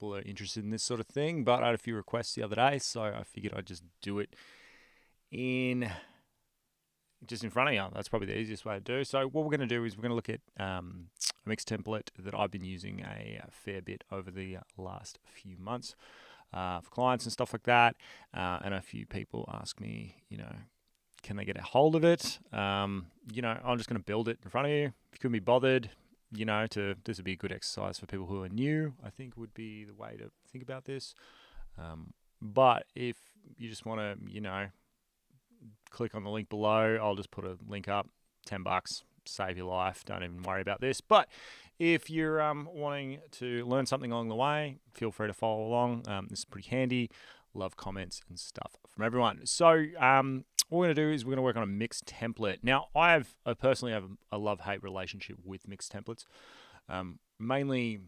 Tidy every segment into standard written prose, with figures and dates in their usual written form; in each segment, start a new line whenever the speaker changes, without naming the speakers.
people are interested in this sort of thing, but I had a few requests the other day, so I figured I'd just do it just in front of you. That's probably the easiest way to do. So what we're going to do is we're going to look at a mix template that I've been using a fair bit over the last few months for clients and stuff like that. And a few people ask me, can they get a hold of it? I'm just going to build it in front of you. If you couldn't be bothered, this would be a good exercise for people who are new, I think would be the way to think about this. But if you just want to, click on the link below, I'll just put a link up, $10, save your life, don't even worry about this. But if you're wanting to learn something along the way, feel free to follow along. This is pretty handy. Love comments and stuff from everyone. So what we're going to do is we're going to work on a mixed template. Now, I personally have a love-hate relationship with mixed templates. Mainly,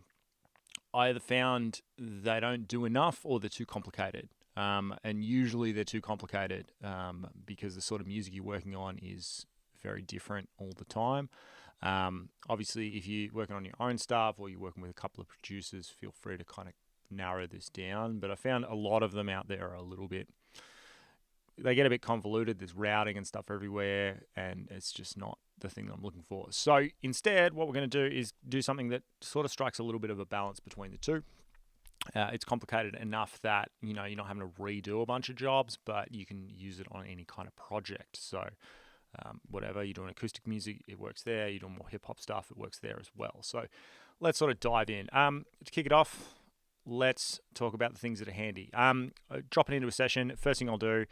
I either found they don't do enough or they're too complicated. And usually they're too complicated because the sort of music you're working on is very different all the time. Obviously, if you're working on your own stuff or you're working with a couple of producers, feel free to kind of narrow this down. But I found a lot of them out there are they get a bit convoluted. There's routing and stuff everywhere, and it's just not the thing that I'm looking for. So instead, what we're going to do is do something that sort of strikes a little bit of a balance between the two. It's complicated enough that you're not having to redo a bunch of jobs, but you can use it on any kind of project. So whatever you're doing, acoustic music, it works there. You're doing more hip hop stuff, it works there as well. So let's sort of dive in. To kick it off, let's talk about the things that are handy. Dropping into a session, first thing I'll do,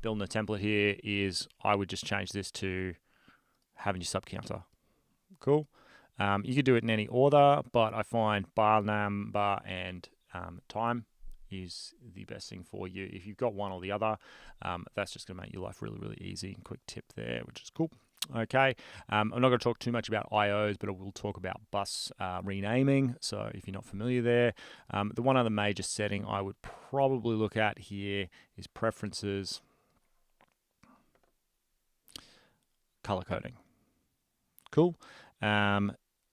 building a template here, is I would just change this to having your sub counter. Cool. You could do it in any order, but I find bar number and time is the best thing for you. If you've got one or the other, that's just going to make your life really, really easy. And quick tip there, which is cool. Okay, I'm not going to talk too much about IOs, but I will talk about bus renaming. So if you're not familiar there, the one other major setting I would probably look at here is preferences, color coding. Cool.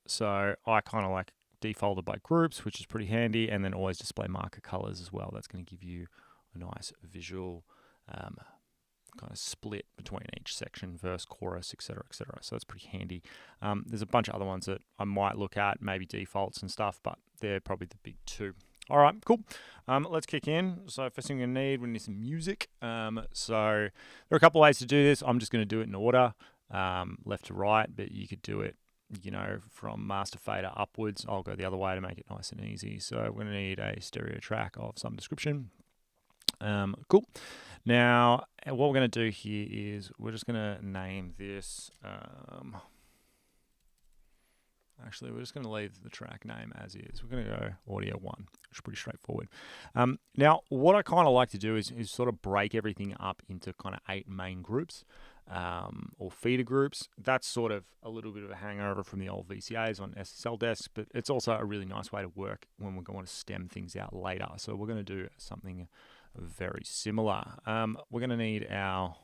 So I kind of like defaulted by groups, which is pretty handy, and then always display marker colors as well. That's going to give you a nice visual kind of split between each section, verse, chorus, etc., etc. So that's pretty handy. There's a bunch of other ones that I might look at, maybe defaults and stuff, but they're probably the big two. All right, cool. Let's kick in. So first thing we're going to need some music. So there are a couple of ways to do this. I'm just going to do it in order, left to right, but you could do it from master fader upwards. I'll go the other way to make it nice and easy. So we're going to need a stereo track of some description. Cool. Now, what we're going to do here is we're just going to name this. Actually, we're just going to leave the track name as is. We're going to go audio 1, which is pretty straightforward. Now, what I kind of like to do is sort of break everything up into kind of 8 main groups. Or feeder groups. That's sort of a little bit of a hangover from the old VCAs on SSL desks, but it's also a really nice way to work when we're going to stem things out later. So we're going to do something very similar. We're going to need our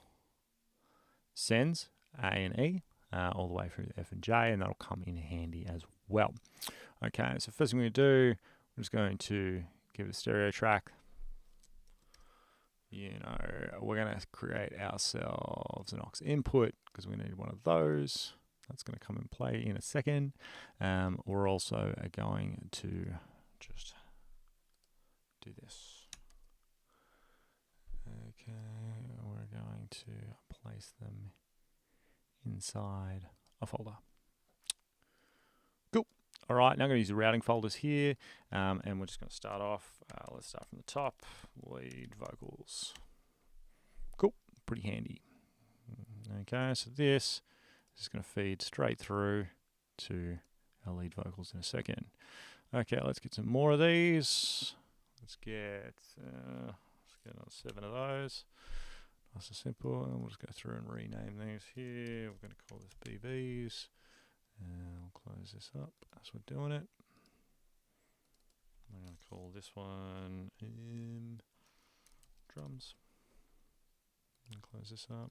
sends, A and E, all the way through the F and J, and that'll come in handy as well. Okay, so first thing we're going to do, we're just going to give it a stereo track. We're going to create ourselves an aux input because we need one of those. That's going to come and play in a second. We're also going to just do this. Okay, we're going to place them inside a folder. Cool. All right, now I'm going to use the routing folders here, and we're just going to start off. Let's start from the top, lead vocals. Cool, pretty handy. Okay, so this is going to feed straight through to our lead vocals in a second. Okay, let's get some more of these. Let's get another 7 of those. Nice and simple. And we'll just go through and rename these here. We're going to call this BVs. And we'll close this up as we're doing it. I'm going to call this one drums. And close this up.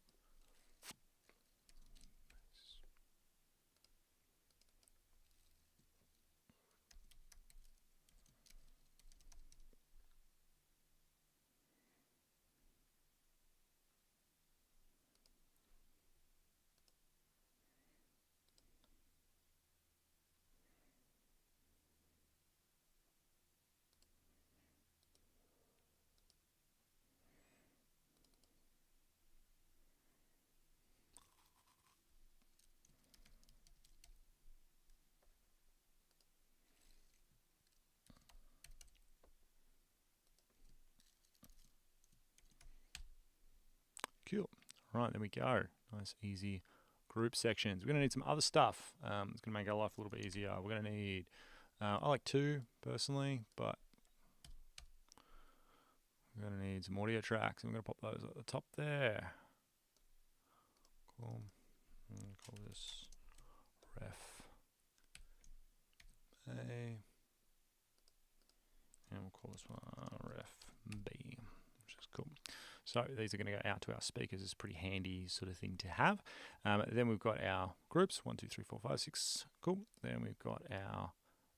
Right, there we go. Nice, easy group sections. We're going to need some other stuff. It's going to make our life a little bit easier. We're going to need, I like 2 personally, but we're going to need some audio tracks. I'm going to pop those at the top there. Cool. Call this ref A. And we'll call this one ref B, which is cool. So these are going to go out to our speakers. It's a pretty handy sort of thing to have. Then we've got our groups, 1, 2, 3, 4, 5, 6. Cool. Then we've got our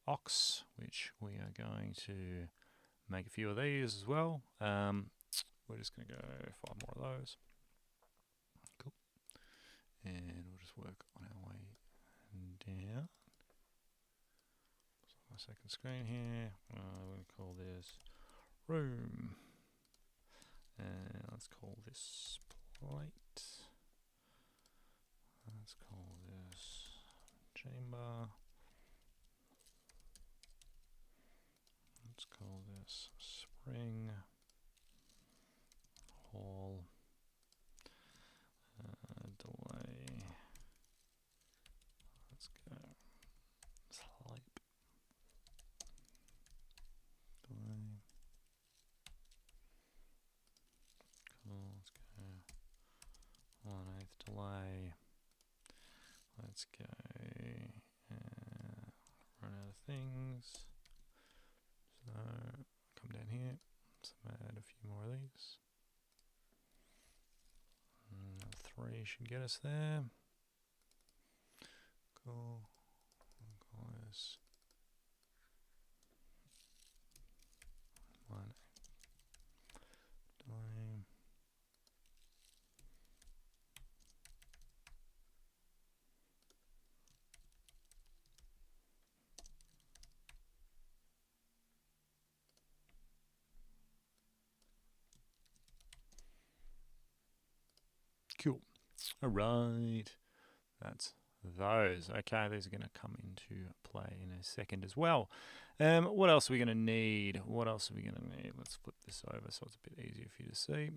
aux, which we are going to make a few of these as well. We're just going to go 5 more of those. Cool. And we'll just work on our way down. So my second screen here. We're going to call this room. And let's call this plate. Let's call this chamber. Let's call this spring. Hall. Delay. Let's go. Sleep. Delay. Cool. Let's go. 1/8 delay. Let's go. Run out of things. So come down here. So add a few more of these. 3 should get us there. Cool. We'll call this 1 delay. Cool. All right. That's those. Okay, these are going to come into play in a second as well. What else are we going to need? What else are we going to need? Let's flip this over so it's a bit easier for you to see.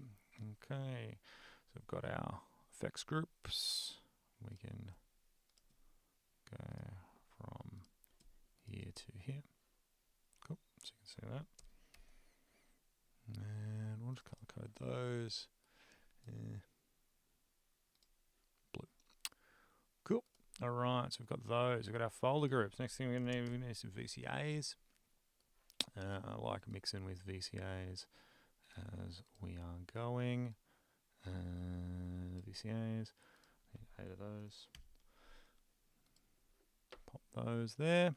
Okay, so we've got our effects groups. We can go from here to here. Cool, so you can see that. And we'll just color code those. Blue. Cool. All right, so we've got those. We've got our folder groups. Next thing we're going to need some VCAs. I like mixing with VCAs as we are going. VCAs, 8 of those. Pop those there.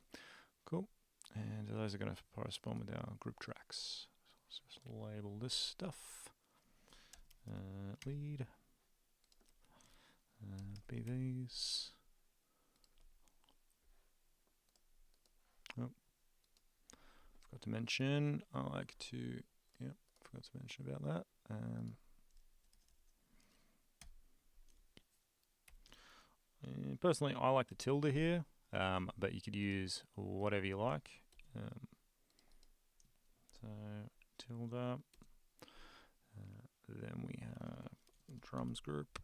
Cool. And those are going to correspond with our group tracks. So let's just label this stuff. Lead. Be these. Oh, forgot to mention. I like to. Yep, forgot to mention about that. Personally, I like the tilde here, but you could use whatever you like. So tilde. Then we have drums group.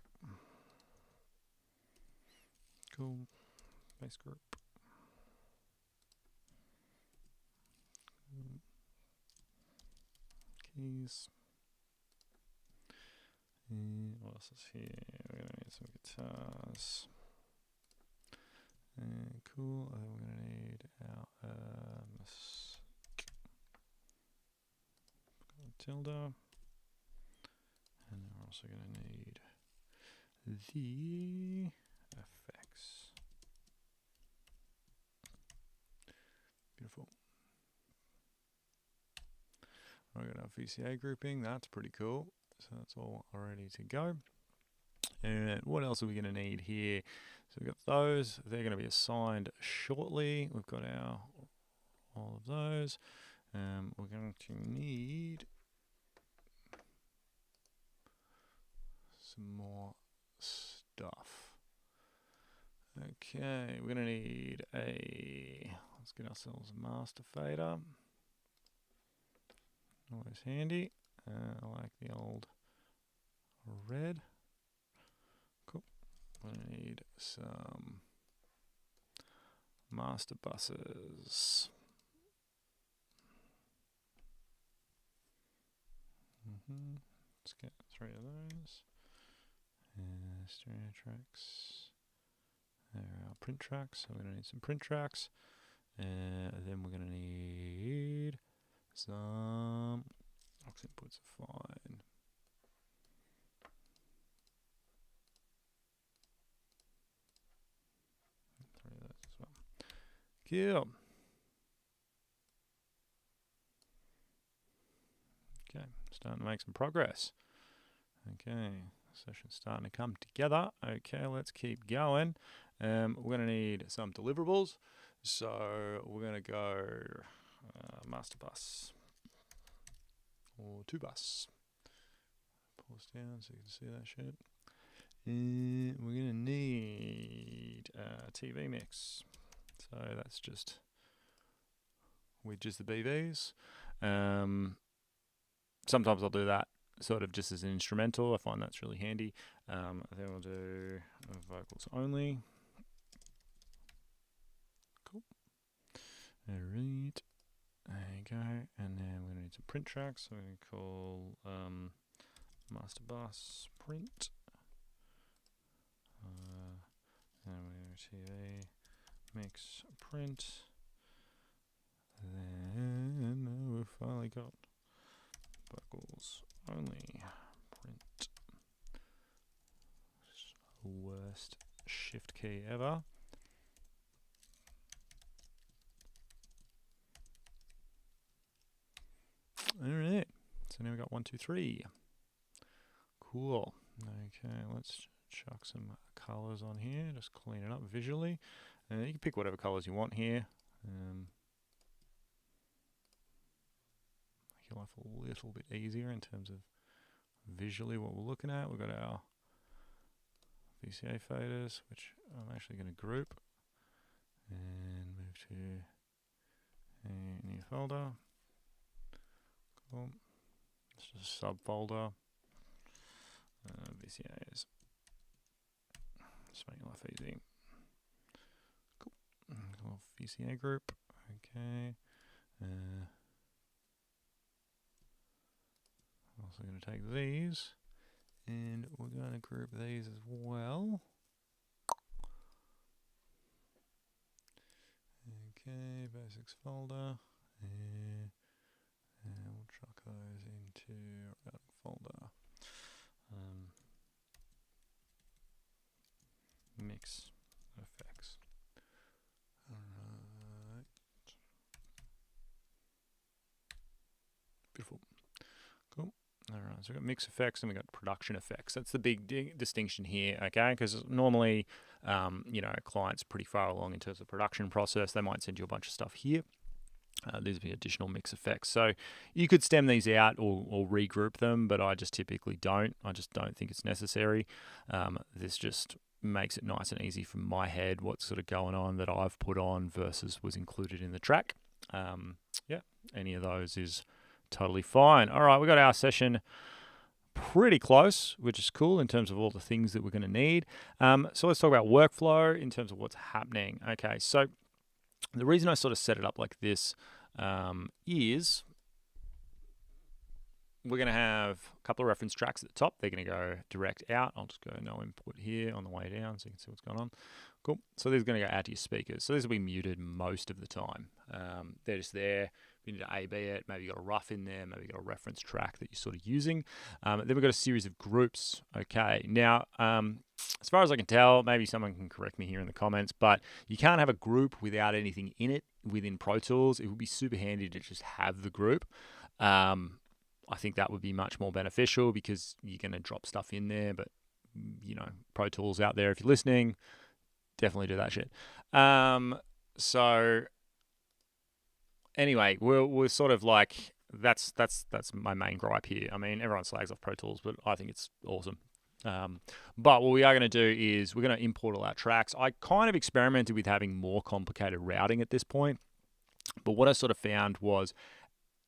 Cool. Bass group. Keys. What else is here? We're going to need some guitars. Cool. And then we're going to need our tilde. And then we're also going to need the effects. Beautiful. We're going to have VCA grouping. That's pretty cool. So that's all ready to go. And what else are we going to need here? So we've got those. They're going to be assigned shortly. We've got all of those. We're going to need some more stuff. Okay, we're going to need let's get ourselves a master fader. Always handy. I like the old red. we need some master buses. Let's get 3 of those. Stereo tracks. There are print tracks. So we're going to need some print tracks. Then we're going to need some aux inputs are fine. Three of those as well. Cool. Okay, starting to make some progress. Okay, session's starting to come together. Okay, let's keep going. We're going to need some deliverables. So we're going to go master bus or 2 bus. Pause down so you can see that shit. And we're going to need TV mix. So that's just widgets the BVs. Sometimes I'll do that sort of just as an instrumental. I find that's really handy. Then we'll do vocals only. Cool. Alright. There you go. And then we're going to need some print tracks. So we're going to call master bus print. And we're going to TV mix print. Then we've finally got vocals only print. Worst shift key ever. Alright, so now we've got 1, 2, 3. Cool. Okay, let's chuck some colors on here, just clean it up visually. You can pick whatever colors you want here. Make your life a little bit easier in terms of visually what we're looking at. We've got our VCA faders, which I'm actually going to group and move to a new folder. Cool. It's just a subfolder. VCAs. Just make your life easy. Cool. Cool. VCA group. Okay. Also going to take these and we're going to group these as well. Okay, basics folder. And we'll chuck those into routing folder. Mix effects. Alright. Beautiful. Cool. Alright, so we've got mix effects and we've got production effects. That's the big distinction here, okay? Because normally, clients pretty far along in terms of the production process. They might send you a bunch of stuff here. These would be additional mix effects. So you could stem these out or regroup them, but I just typically don't. I just don't think it's necessary. This just makes it nice and easy from my head what's sort of going on that I've put on versus was included in the track. Any of those is totally fine. All right, we got our session pretty close, which is cool in terms of all the things that we're going to need. So let's talk about workflow in terms of what's happening. Okay, so the reason I sort of set it up like this is we're going to have a couple of reference tracks at the top. They're going to go direct out. I'll just go no input here on the way down so you can see what's going on. Cool. So these are going to go out to your speakers. So these will be muted most of the time. They're just there. You need to A-B it. Maybe you've got a rough in there. Maybe you've got a reference track that you're sort of using. Then we've got a series of groups. Okay. Now, as far as I can tell, maybe someone can correct me here in the comments, but you can't have a group without anything in it within Pro Tools. It would be super handy to just have the group. I think that would be much more beneficial because you're going to drop stuff in there. But, Pro Tools out there, if you're listening, definitely do that shit. So anyway, we're sort of like, that's my main gripe here. I mean, everyone slags off Pro Tools, but I think it's awesome. But what we are going to do is we're going to import all our tracks. I kind of experimented with having more complicated routing at this point. But what I sort of found was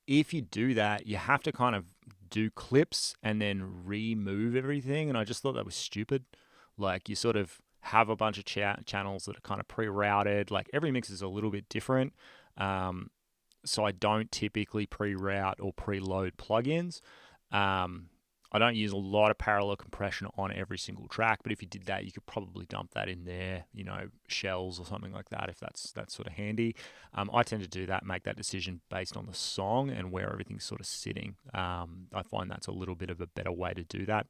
if you do that, you have to kind of do clips and then remove everything. And I just thought that was stupid. Like you sort of have a bunch of channels that are kind of pre-routed. Like every mix is a little bit different. So I don't typically pre-route or preload plugins. I don't use a lot of parallel compression on every single track, but if you did that, you could probably dump that in there, you know, shells or something like that, if that's sort of handy. I tend to do that, make that decision based on the song and where everything's sort of sitting. I find that's a little bit of a better way to do that.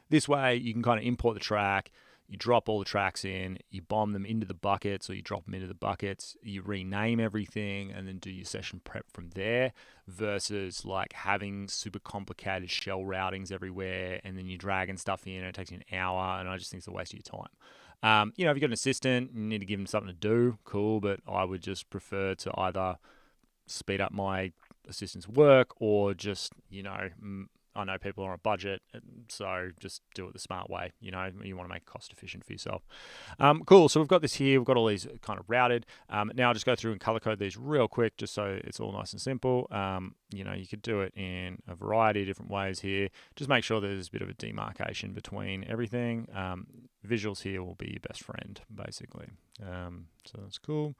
This way, you can kind of import the track, you drop all the tracks in, you bomb them into the buckets, or you drop them into the buckets, you rename everything, and then do your session prep from there, versus like having super complicated shell routings everywhere, and then you're dragging stuff in, and it takes you an hour, and I just think it's a waste of your time. You know, if you've got an assistant, you need to give them something to do, cool, but I would just prefer to either speed up my assistant's work or just, you know, I know people are on a budget, so just do it the smart way. You know, you want to make it cost efficient for yourself. Cool. So we've got this here. We've got all these kind of routed. Now I'll just go through and color code these real quick, just so it's all nice and simple. You know, you could do it in a variety of different ways here. Just make sure there's a bit of a demarcation between everything. Visuals here will be your best friend, basically. So that's cool.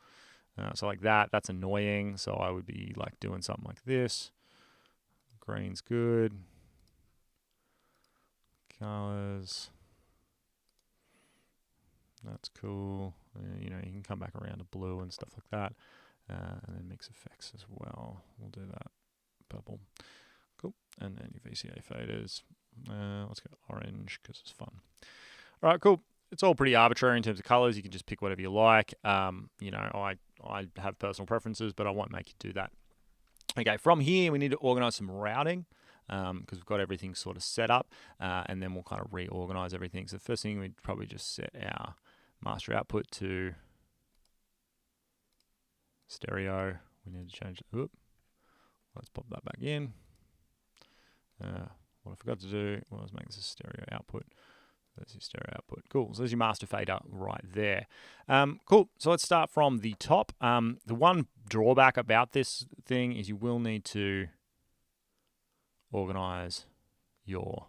So like that, that's annoying. So I would be like doing something like this. Green's good. Colors, that's cool. You know, you can come back around to blue and stuff like that, and then mix effects as well. We'll do that. Purple, cool. And then your VCA faders. Let's go orange because it's fun. All right, cool. It's all pretty arbitrary in terms of colors. You can just pick whatever you like. You know, I have personal preferences, but I won't make you do that. Okay, from here we need to organize some routing. Because we've got everything sort of set up, and then we'll kind of reorganize everything. So the first thing, we'd probably just set our master output to stereo. We need to change it. Let's pop that back in. What I forgot to do was make this a stereo output. There's your stereo output. Cool. So there's your master fader right there. Cool. So let's start from the top. The one drawback about this thing is you will need to organize your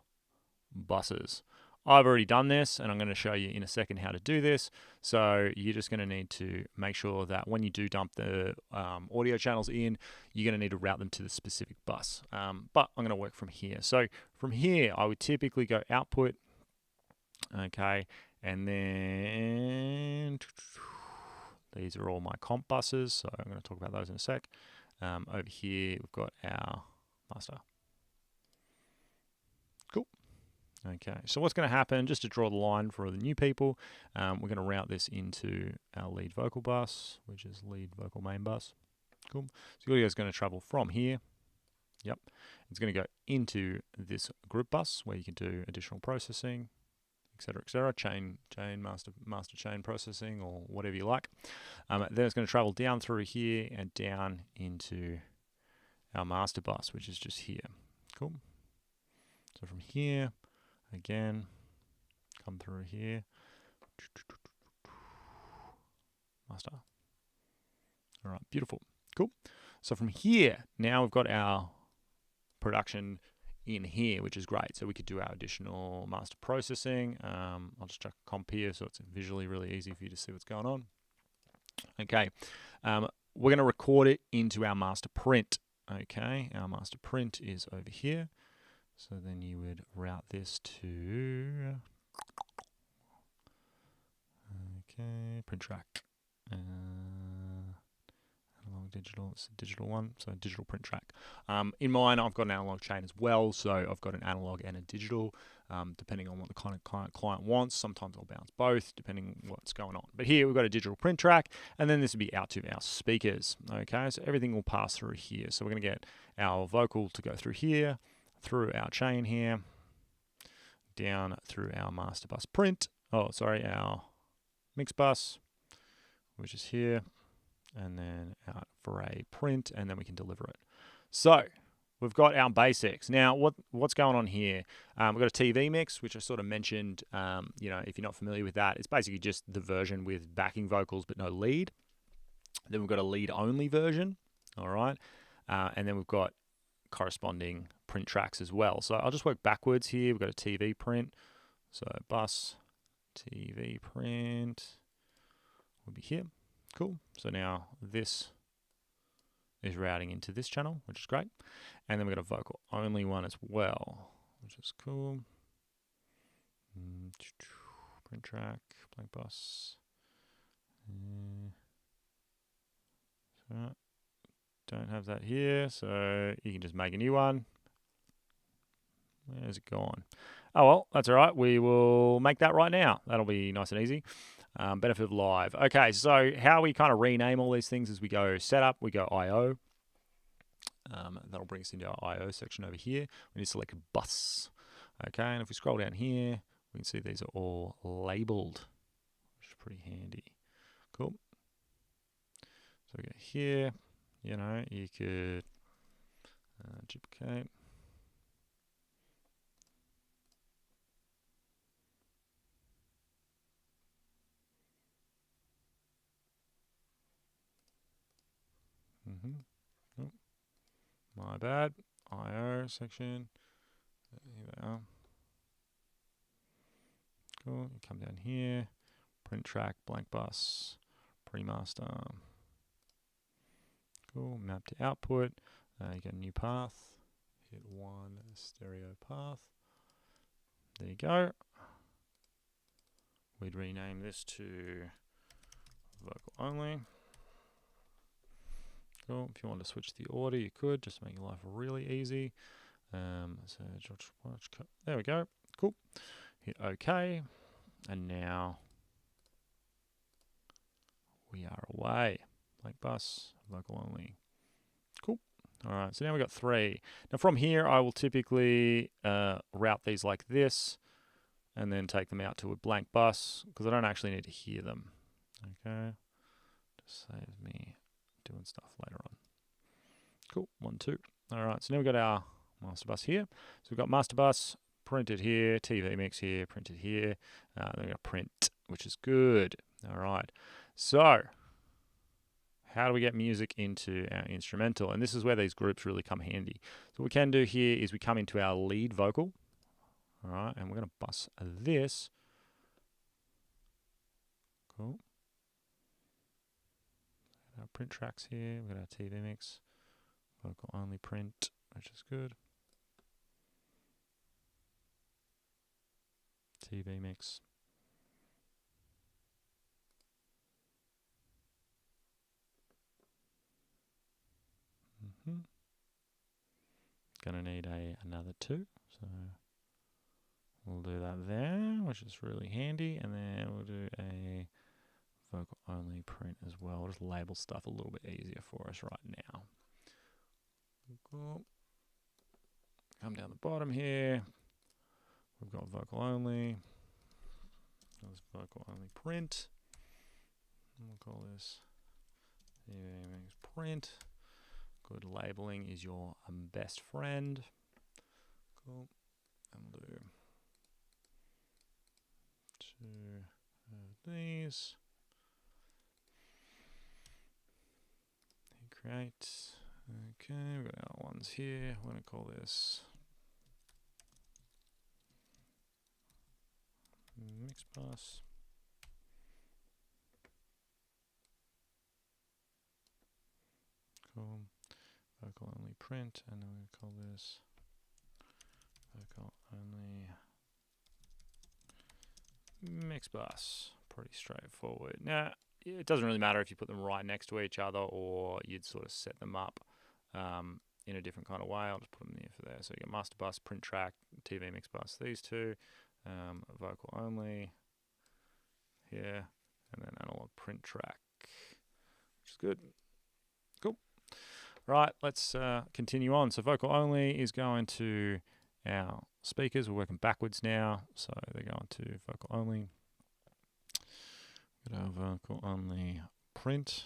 buses. I've already done this, and I'm going to show you in a second how to do this. So you're just going to need to make sure that when you do dump the audio channels in, you're going to need to route them to the specific bus. But I'm going to work from here. So from here, I would typically go output, okay, and then these are all my comp buses. So I'm going to talk about those in a sec. Over here, we've got our master. Cool. Okay, so what's going to happen, just to draw the line for the new people, we're going to route this into our lead vocal bus, which is lead vocal main bus. Cool. So the audio is going to travel from here. Yep. It's going to go into this group bus where you can do additional processing, etc., chain, master chain processing, or whatever you like. Then it's going to travel down through here and down into our master bus, which is just here. Cool. So from here, again, come through here. Master. All right, beautiful. Cool. So from here, now we've got our production in here, which is great. So we could do our additional master processing. I'll just chuck a comp here so it's visually really easy for you to see what's going on. Okay. We're going to record it into our master print. Okay. Our master print is over here. So then you would route this to, okay, print track, analog digital, it's a digital one, so digital print track. In mine, I've got an analog chain as well, so I've got an analog and a digital, depending on what the kind of client wants. Sometimes I'll bounce both, depending on what's going on. But here we've got a digital print track, and then this will be out to our speakers, okay? So everything will pass through here. So we're gonna get our vocal to go through here, through our chain here, down through our master bus print, our mix bus, which is here, and then out for a print, and then we can deliver it. So we've got our basics. Now, what's going on here? We've got a TV mix, which I sort of mentioned, you know, if you're not familiar with that, it's basically just the version with backing vocals but no lead. Then we've got a lead-only version, all right? And then we've got corresponding print tracks as well. So I'll just work backwards here. We've got a TV print. So bus, TV print will be here. Cool. So now this is routing into this channel, which is great. And then we've got a vocal only one as well, which is cool. Print track, blank bus. So don't have that here, so you can just make a new one. Where's it gone? Oh well, that's all right. We will make that right now. That'll be nice and easy. Benefit of live. Okay, so how we kind of rename all these things is we go setup, we go IO. That'll bring us into our IO section over here. We need to select bus. Okay, and if we scroll down here, we can see these are all labeled, which is pretty handy. Cool. So we go here, you know, you could duplicate. Oh, my bad. IO section. Here they are. Cool. You come down here. Print track, blank bus, pre-master. Cool. Map to output. You get a new path. Hit one stereo path. There you go. We'd rename this to vocal only. Cool. If you want to switch the order, you could. Just to make your life really easy. So there we go. Cool. Hit OK. And now we are away. Blank bus, vocal only. Cool. All right. So now we've got 3. Now from here, I will typically route these like this and then take them out to a blank bus because I don't actually need to hear them. Okay. Just saves me doing stuff later on. Cool. 1, 2. All right. So now we've got our master bus here. So we've got master bus printed here, TV mix here, printed here. Then we've got print, which is good. All right. So how do we get music into our instrumental? And this is where these groups really come handy. So what we can do here is we come into our lead vocal. All right. And we're going to bus this. Cool. Our print tracks here. We've got our TV mix. Vocal only print, which is good. TV mix. Gonna need another 2, so we'll do that there, which is really handy, and then we'll do a vocal only print as well. We'll just label stuff a little bit easier for us right now. Cool. Come down the bottom here. We've got vocal only. There's vocal only print. And we'll call this print. Good labeling is your best friend. Cool. And we'll do 2 of these. Create. Okay, we've got our ones here. We're going to call this mix bus. Cool. Vocal only print, and then we call this vocal only mix bus. Pretty straightforward. Now, it doesn't really matter if you put them right next to each other or you'd sort of set them up in a different kind of way. I'll just put them there for there. So you get master bus, print track, TV mix bus, these 2, vocal only here, and then analog print track, which is good. Cool. Right, let's continue on. So vocal only is going to our speakers. We're working backwards now, so they're going to vocal only. Got our vocal only print.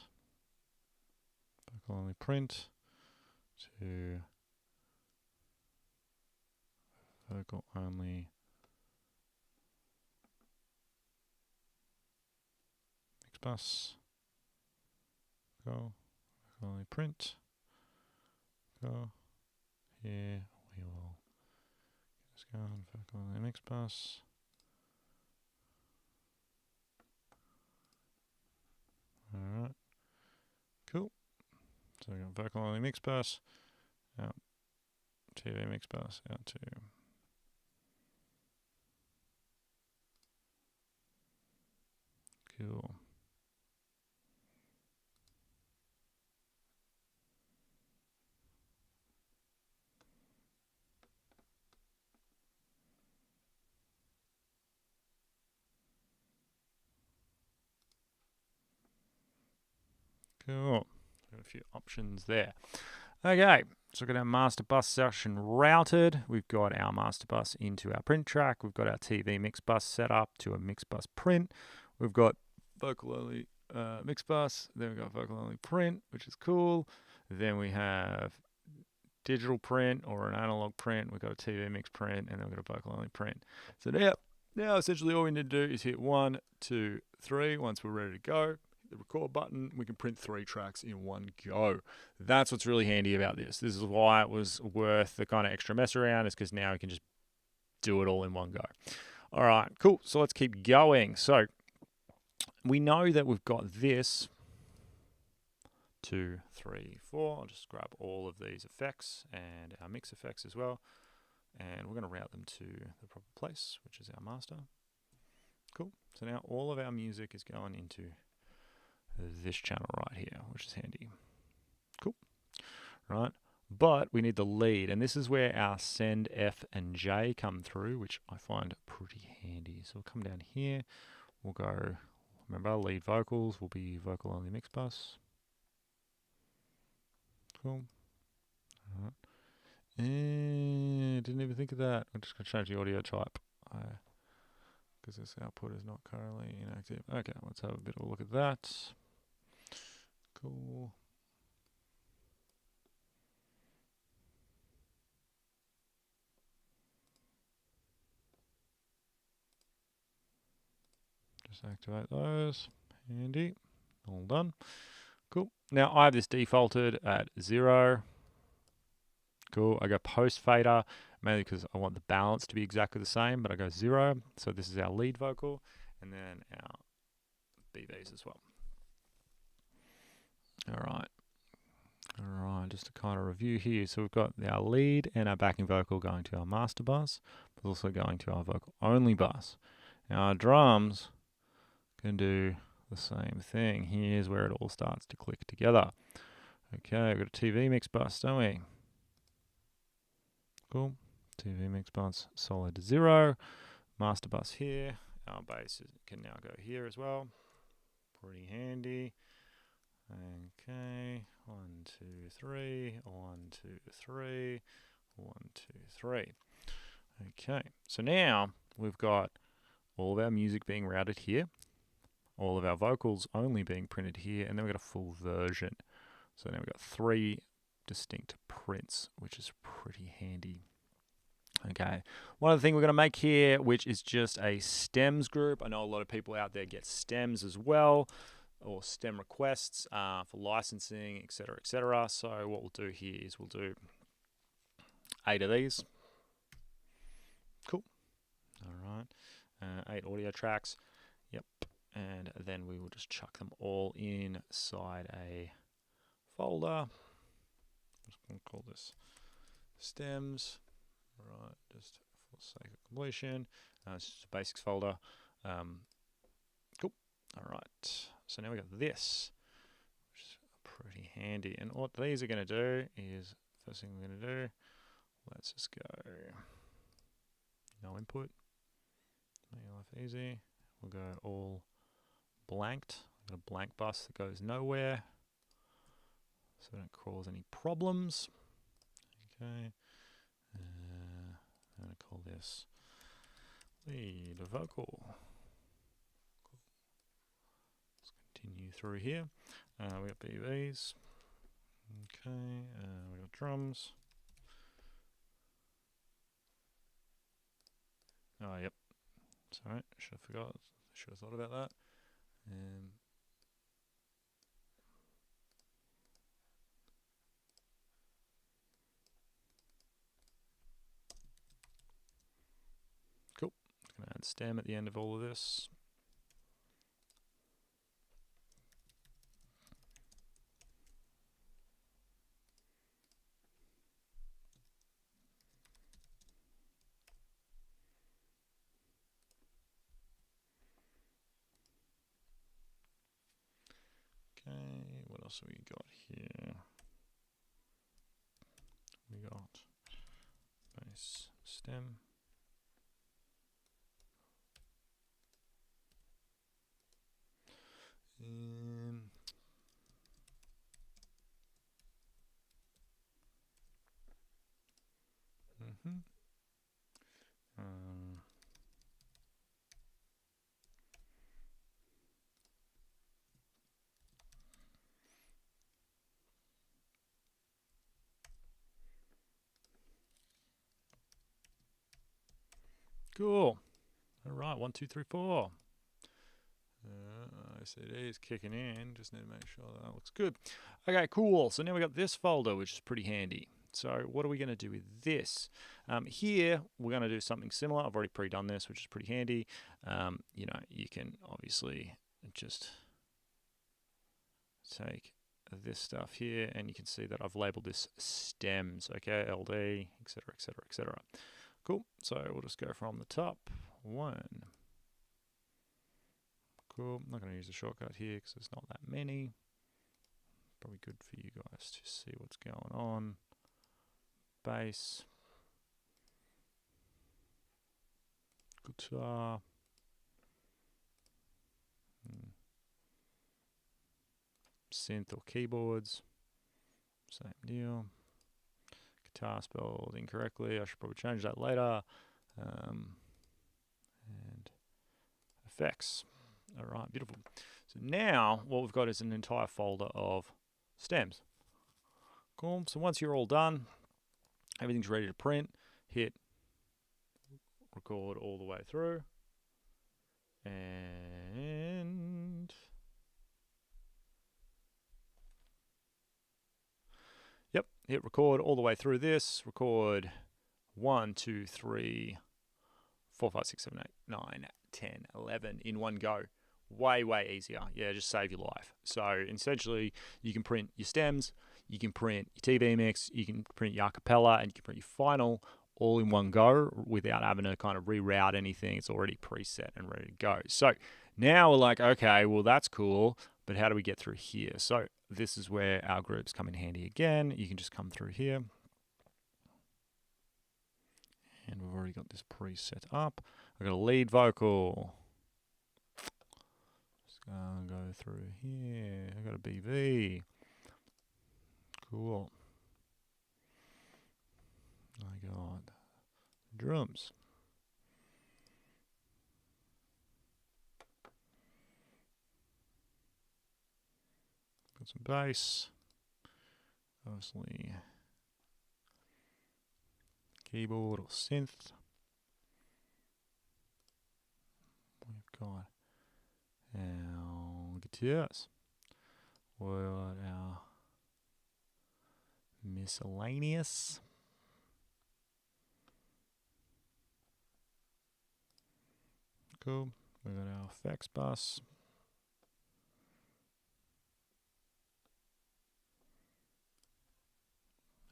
Vocal only print to vocal only mix bus. Go. Vocal only print. Go. Here we will get this going. Vocal only mix bus. All right. Cool. So we got vocal only mix bus, out TV mix bus, out to cool. Cool. Got a few options there. Okay, so we've got our master bus section routed. We've got our master bus into our print track. We've got our TV mix bus set up to a mix bus print. We've got vocal only mix bus. Then we've got vocal only print, which is cool. Then we have digital print or an analog print. We've got a TV mix print, and then we've got a vocal only print. So now essentially all we need to do is hit 1, 2, 3. Once we're ready to go, hit the record button. We can print 3 tracks in one go. That's what's really handy about this. This is why it was worth the kind of extra mess around, is because now we can just do it all in one go. All right, cool. So let's keep going. So we know that we've got this 2, 3, 4. I'll just grab all of these effects and our mix effects as well. And we're going to route them to the proper place, which is our master. Cool. So now all of our music is going into this channel right here, which is handy. Cool. Right. But we need the lead, and this is where our send F and J come through, which I find pretty handy. So we'll come down here. We'll go, remember, lead vocals will be vocal only mix bus. Cool. All right. Didn't even think of that. I'm just going to change the audio type because this output is not currently inactive. Okay, let's have a bit of a look at that. Cool. Just activate those. Handy. All done. Cool. Now I have this defaulted at 0. Cool. I go post fader, mainly because I want the balance to be exactly the same, but I go 0. So this is our lead vocal, and then our BVs as well. All right. All right, just to kind of review here. So we've got our lead and our backing vocal going to our master bus, but also going to our vocal only bus. Now our drums can do the same thing. Here's where it all starts to click together. Okay, we've got a TV mix bus, don't we? Cool. TV mix bus solid to 0. Master bus here. Our bass can now go here as well. Pretty handy. Okay, 1, 2, 3, 1, 2, 3, 1, 2, 3. Okay, so now we've got all of our music being routed here, all of our vocals only being printed here, and then we've got a full version. So now we've got 3 distinct prints, which is pretty handy. Okay, one other thing we're going to make here, which is just a stems group. I know a lot of people out there get stems as well, or stem requests for licensing, etc., etc. So what we'll do here is we'll do 8 of these. Cool. All right. 8 audio tracks. Yep. And then we will just chuck them all inside a folder. I'm just going to call this stems. All right. Just for sake of completion. It's just a basics folder. Cool. All right. So now we got this, which is pretty handy. And what these are going to do is, first thing we're going to do, let's just go no input, make your life easy. We'll go all blanked. We've got a blank bus that goes nowhere, so we don't cause any problems. Okay, I'm going to call this lead vocal. Continue through here. We got BVs. Okay, we got drums. Oh, yep. Sorry, should have forgot. Should have thought about that. Cool. Just gonna add stem at the end of all of this. else have we got here? We got base stem. Cool. All right, 1, 2, 3, 4. OCD is kicking in. Just need to make sure that looks good. Okay, cool. So now we got this folder, which is pretty handy. So what are we going to do with this? Here, we're going to do something similar. I've already pre-done this, which is pretty handy. You know, you can obviously just take this stuff here, and you can see that I've labeled this stems, okay, LD, etc., etc., etc. Cool. So we'll just go from the top. 1. Cool. I'm not going to use a shortcut here because there's not that many. Probably good for you guys to see what's going on. Bass. Guitar. Synth or keyboards. Same deal. Guitar spelled incorrectly. I should probably change that later. And effects. All right, beautiful. So now what we've got is an entire folder of stems. Cool. So once you're all done, everything's ready to print, hit record all the way through. And yep, hit record all the way through this. Record 1, 2, 3, 4, 5, 6, 7, 8, 9, 10, 11 in one go. Way easier. Yeah, just save your life. So essentially, you can print your stems, you can print your TV mix, you can print your acapella, and you can print your final all in one go without having to kind of reroute anything. It's already preset and ready to go. So now we're like, okay, well, that's cool, but how do we get through here? So this is where our groups come in handy again. You can just come through here. And we've already got this preset up. I've got a lead vocal. Go through here. I've got a BV. Cool. I got drums. Got some bass. Obviously, keyboard or synth. We've got our guitars. We've got our miscellaneous. Cool. We've got our effects bus.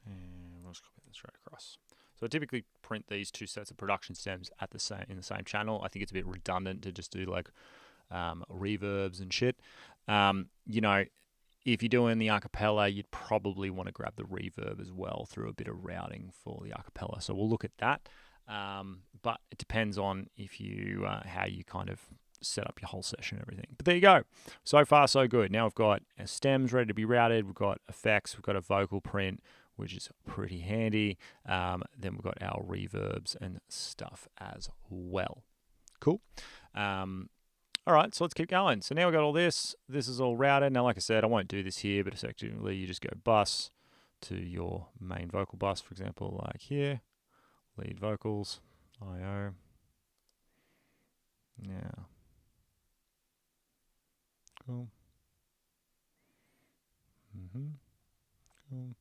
And we'll just copy that straight across. So I typically print these two sets of production stems at in the same channel. I think it's a bit redundant to just do like reverbs and shit. You know, if you're doing the acapella, you'd probably want to grab the reverb as well through a bit of routing for the acapella. So we'll look at that. But it depends on if you how you kind of set up your whole session and everything. But there you go. So far, so good. Now we've got our stems ready to be routed. We've got effects. We've got a vocal print, which is pretty handy. Then we've got our reverbs and stuff as well. Cool. All right, so let's keep going. So now we've got all this. This is all routed. Now, like I said, I won't do this here, but effectively you just go bus to your main vocal bus, for example, like here. Lead vocals, I/O. Now, cool. Cool.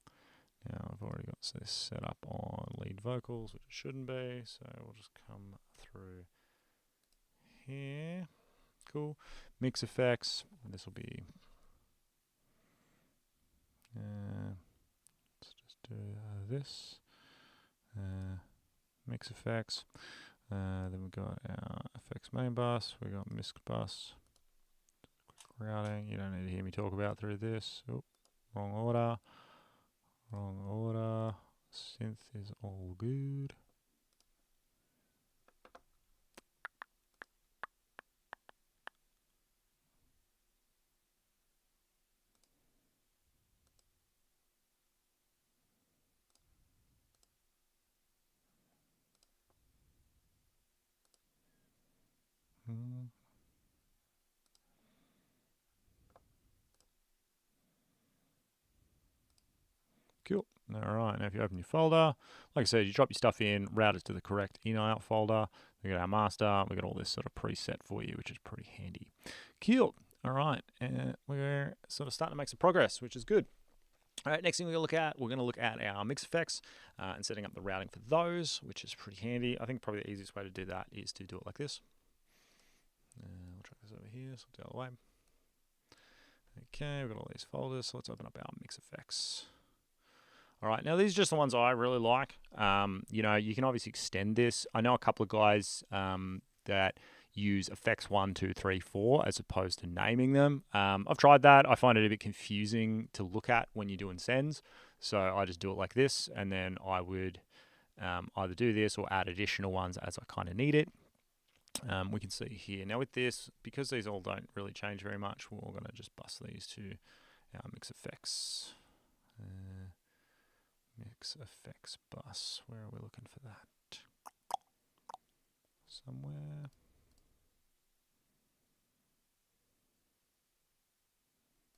Now I've already got this set up on lead vocals, which it shouldn't be, so we'll just come through here. Cool. Mix effects. This will be. Let's just do this. Mix effects. Then we've got our effects main bus. We've got misc bus. routing. You don't need to hear me talk about through this. Oop, wrong order. Wrong order. Synth is all good. Cool. All right. Now, if you open your folder, like I said, you drop your stuff in, route it to the correct in-out folder. We got our master. We got all this sort of preset for you, which is pretty handy. Cool. All right. And we're sort of starting to make some progress, which is good. All right, next thing we're going to look at our mix effects and setting up the routing for those, which is pretty handy. I think probably the easiest way to do that is to do it like this. We'll try this over here, so the other way. Okay, we've got all these folders, so let's open up our mix effects. All right, now these are just the ones I really like. You know, you can obviously extend this. I know a couple of guys that use effects 1, 2, 3, 4 as opposed to naming them. I've tried that. I find it a bit confusing to look at when you're doing sends. So I just do it like this, and then I would either do this or add additional ones as I kind of need it. We can see here. Now with this, because these all don't really change very much, we're going to just bust these to our mix effects. Mix effects bus. Where are we looking for that? Somewhere.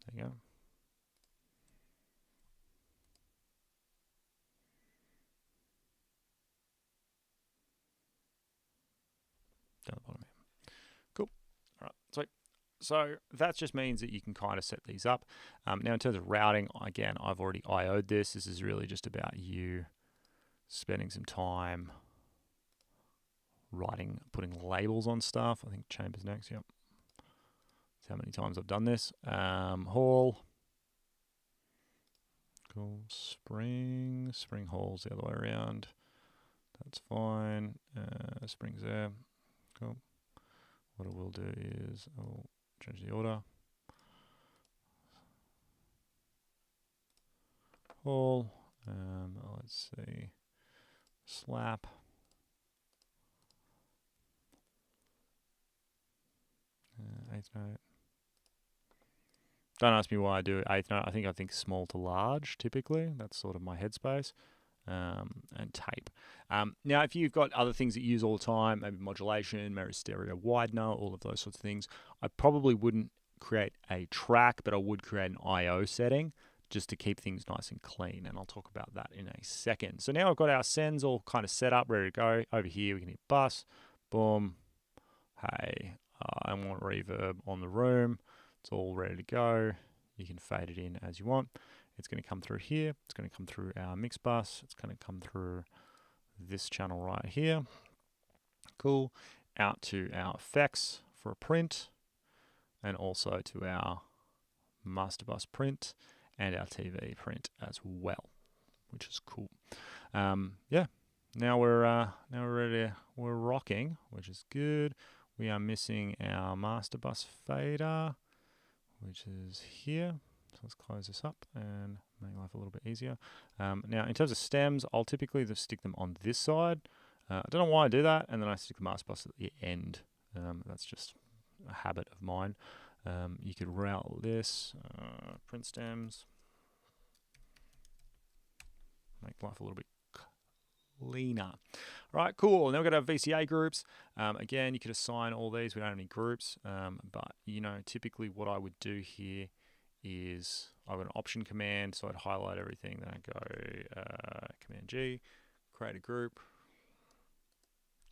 There you go. Down the bottom here. Cool. All right, sweet. So that just means that you can kind of set these up. Now in terms of routing, again, I've already IO'd this. This is really just about you spending some time putting labels on stuff. I think chambers next, yep. That's how many times I've done this. Hall. Cool. Spring hall's the other way around. That's fine. Spring's there. Cool. What I will do is I'll change the order. Hall. Let's see. Slap. Eighth note. Don't ask me why I do eighth note. I think small to large typically. That's sort of my headspace. And tape. Now, if you've got other things that you use all the time, maybe modulation, maybe stereo widener, all of those sorts of things, I probably wouldn't create a track, but I would create an I/O setting just to keep things nice and clean. And I'll talk about that in a second. So now I've got our sends all kind of set up, ready to go. Over here, we can hit bus. Boom. Hey, I want reverb on the room. It's all ready to go. You can fade it in as you want. It's going to come through here. It's going to come through our mix bus. It's going to come through this channel right here. Cool. Out to our effects for a print, and also to our master bus print and our TV print as well, which is cool. Yeah. Now we're ready. We're rocking, which is good. We are missing our master bus fader, which is here. So let's close this up and make life a little bit easier. Now, in terms of stems, I'll typically just stick them on this side. I don't know why I do that, and then I stick the master bus at the end. That's just a habit of mine. You could route this, print stems, make life a little bit cleaner. All right, cool. Now we've got our VCA groups. Again, you could assign all these. We don't have any groups, but you know, typically what I would do here is I've got an option command, so I'd highlight everything, then I'd go Command G, create a group,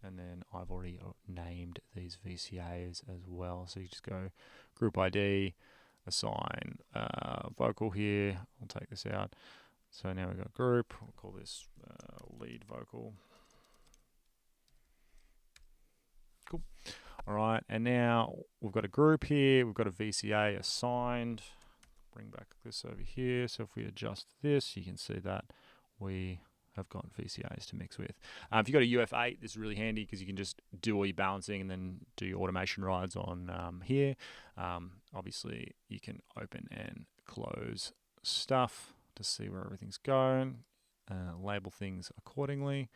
and then I've already named these VCAs as well. So you just go group ID, assign vocal here. I'll take this out. So now we've got group. We'll call this lead vocal. Cool. All right, and now we've got a group here. We've got a VCA assigned. Bring back this over here. So if we adjust this, you can see that we have got VCAs to mix with. If you've got a UF8, this is really handy because you can just do all your balancing and then do your automation rides on here. Obviously, you can open and close stuff to see where everything's going, label things accordingly.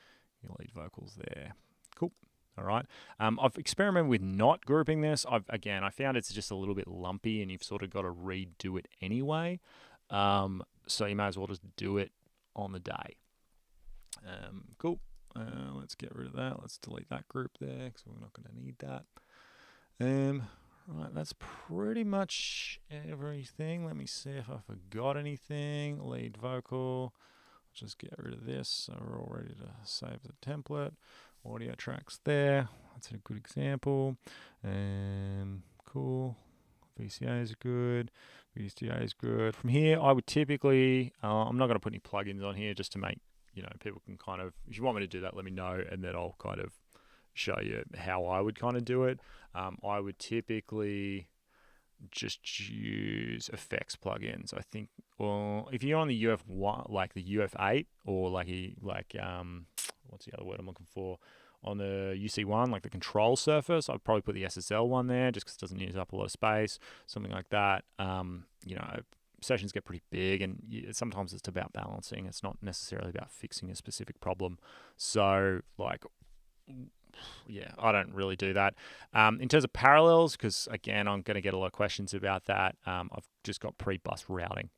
Your lead vocals there. Cool. All right. I've experimented with not grouping this. I found it's just a little bit lumpy and you've sort of got to redo it anyway. So you may as well just do it on the day. Cool. Let's get rid of that. Let's delete that group there because we're not going to need that. Right, that's pretty much everything. Let me see if I forgot anything. Lead vocal. Just get rid of this. So we're all ready to save the template. Audio tracks there. That's a good example. Cool. VCA is good. VCA is good. From here, I would typically, I'm not going to put any plugins on here just to make, people can kind of, if you want me to do that, let me know, and then I'll kind of show you how I would kind of do it. I would typically just use effects plugins. I think, well, if you're on the UF1, like the UF8, or what's the other word I'm looking for? On the UC1, like the control surface, I'd probably put the SSL one there just because it doesn't use up a lot of space, something like that. Sessions get pretty big, and sometimes it's about balancing. It's not necessarily about fixing a specific problem. So, I don't really do that. In terms of parallels, because again, I'm going to get a lot of questions about that. I've just got pre-bus routing.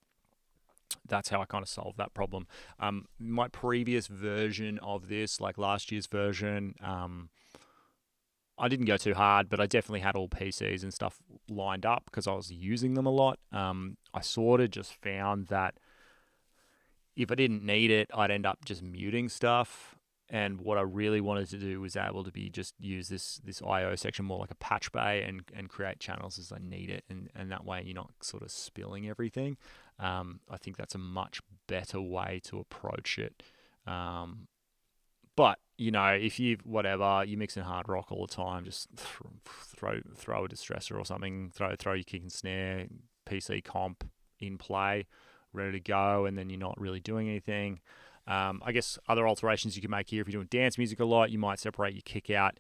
That's how I kind of solve that problem. My previous version of this, like last year's version, I didn't go too hard, but I definitely had all PCs and stuff lined up because I was using them a lot. I sort of just found that if I didn't need it, I'd end up just muting stuff. And what I really wanted to do was able to use this I/O section more like a patch bay and create channels as I need it, and that way you're not sort of spilling everything. I think that's a much better way to approach it. But if you're mixing hard rock all the time, just throw a distressor or something, throw your kick and snare, PC comp in play, ready to go, and then you're not really doing anything. I guess other alterations you can make here, if you're doing dance music a lot, you might separate your kick out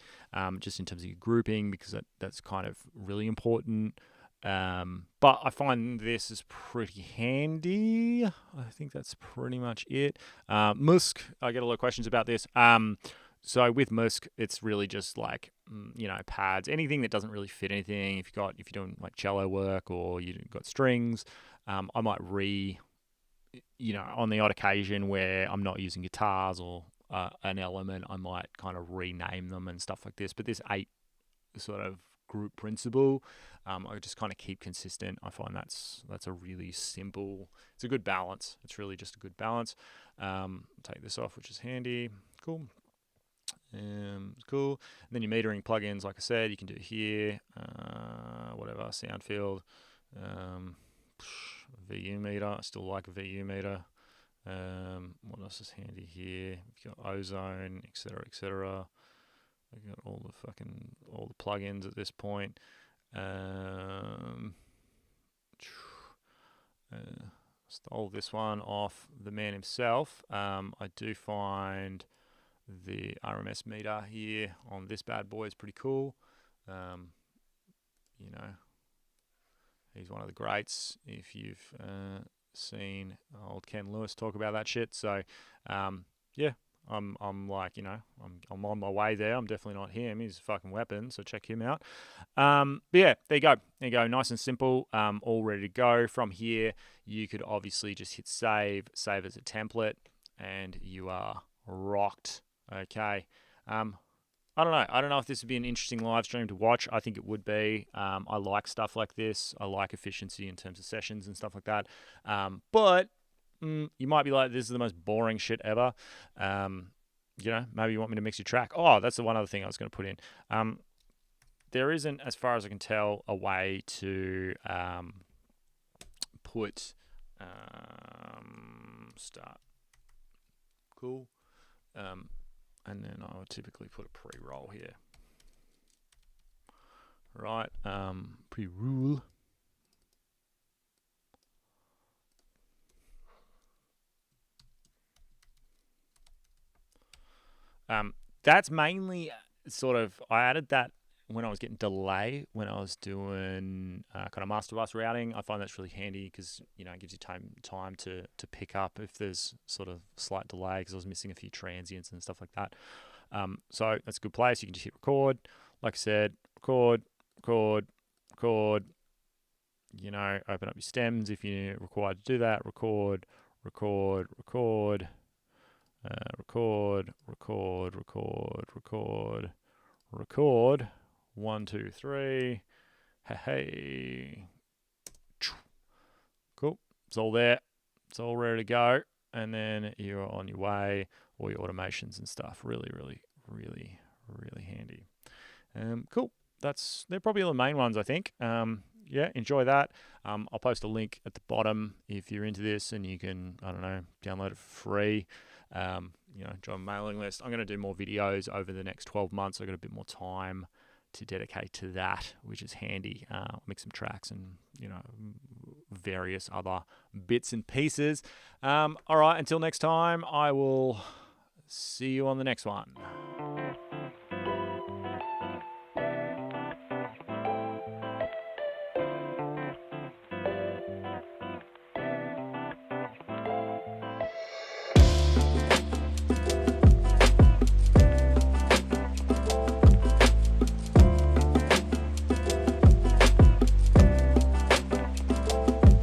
just in terms of your grouping, because that's kind of really important. But I find this is pretty handy. I think that's pretty much it. Musk, I get a lot of questions about this. So with Musk, it's really just like, pads, anything that doesn't really fit anything. If you're doing like cello work or you've got strings, I might on the odd occasion where I'm not using guitars or an element, I might kind of rename them and stuff like this. But this 8 sort of group principle, I just kind of keep consistent. I find that's a really simple, it's a good balance. It's really just a good balance. Take this off, which is handy. Cool. Cool. And then your metering plugins, like I said, you can do here, whatever, sound field, VU meter. I still like a VU meter. What else is handy here? You've got ozone, etc., etc. We've got all the plugins at this point. Stole this one off the man himself. I do find the RMS meter here on this bad boy is pretty cool. He's one of the greats. If you've seen old Ken Lewis talk about that shit, so I'm like, I'm on my way there. I'm definitely not him. He's a fucking weapon, so check him out. But yeah, there you go. Nice and simple, all ready to go. From here, you could obviously just hit save as a template, and you are rocked. Okay. I don't know if this would be an interesting live stream to watch. I think it would be. I like stuff like this. I like efficiency in terms of sessions and stuff like that. But you might be like, this is the most boring shit ever. Maybe you want me to mix your track. Oh, that's the one other thing I was going to put in. There isn't, as far as I can tell, a way to put start. Cool. And then I would typically put a pre-roll here. Right, pre-roll. That's mainly sort of, I added that when I was getting delay, when I was doing kind of master bus routing. I find that's really handy because, you know, it gives you time to pick up if there's sort of slight delay, because I was missing a few transients and stuff like that. So that's a good place. You can just hit record. Like I said, record, record, record. You know, open up your stems if you're required to do that. Record, record, record. Record, record, record, record, record. 1, 2, 3. Hey. Cool. It's all there. It's all ready to go. And then you're on your way. All your automations and stuff. Really, really, really, really handy. Cool. They're probably the main ones, I think. Yeah, enjoy that. I'll post a link at the bottom if you're into this, and you can, I don't know, download it for free. You know, join my mailing list. I'm going to do more videos over the next 12 months. I've got a bit more time to dedicate to that, which is handy. I'll mix some tracks and, you know, various other bits and pieces. All right, until next time, I will see you on the next one.